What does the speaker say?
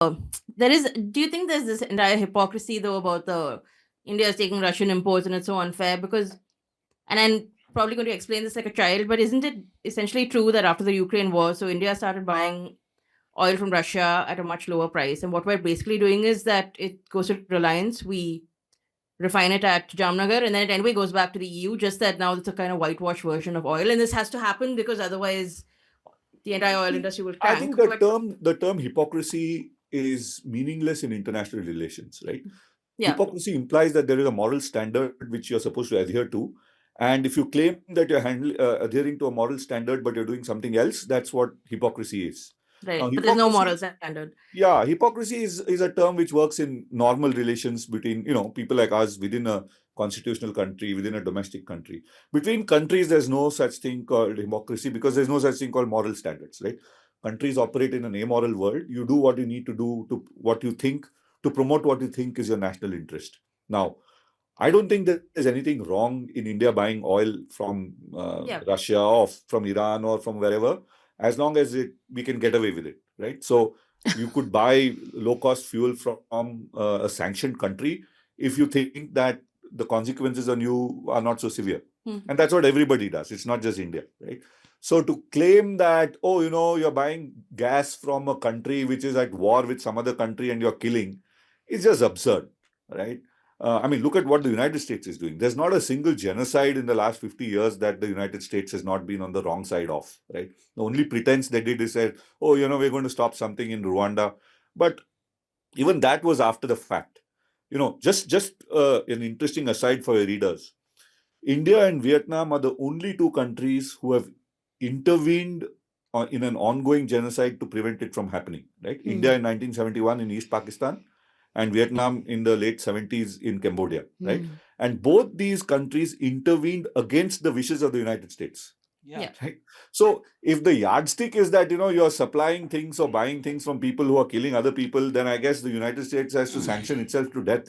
there is. Do you think there's this entire hypocrisy though about the India is taking Russian imports and it's so unfair? Because, and I'm probably going to explain this like a child, but isn't it essentially true that after the Ukraine war, so India started buying oil from Russia at a much lower price, and what we're basically doing is that it goes to Reliance, we refine it at Jamnagar, and then it anyway goes back to the EU. Just that now it's a kind of whitewash version of oil, and this has to happen because otherwise the entire oil industry will I think crank. But the term hypocrisy is meaningless in international relations, right? yeah, Hypocrisy implies that there is a moral standard which you're supposed to adhere to. And if you claim that you're adhering to a moral standard, but you're doing something else, that's what hypocrisy is. Now, right. But there's no moral hypocrisy, standard. yeah, hypocrisy is a term which works in normal relations between, people like us within a constitutional country, within a domestic country. Between countries, there's no such thing called hypocrisy because there's no such thing called moral standards, right? Countries operate in an amoral world. You do what you need to do to what you think, to promote what you think is your national interest. Now, I don't think that there's anything wrong in India buying oil from Yeah, Russia or from Iran or from wherever, as long as we can get away with it, right? So you could buy low-cost fuel from a sanctioned country if you think that the consequences on you are not so severe. And that's what everybody does. It's not just India, right? So to claim that, oh, you're buying gas from a country which is at war with some other country and you're killing, is just absurd, right? I mean, look at what the United States is doing. There's not a single genocide in the last 50 years that the United States has not been on the wrong side of, right? The only pretense they did is said, oh, we're going to stop something in Rwanda. But even that was after the fact. Just an interesting aside for your readers. India and Vietnam are the only two countries who have intervened in an ongoing genocide to prevent it from happening, right? India in 1971 in East Pakistan, and Vietnam in the late 70s in Cambodia, right? And both these countries intervened against the wishes of the United States. yeah. Right? So if the yardstick is that, you're supplying things or buying things from people who are killing other people, then I guess the United States has to sanction itself to death,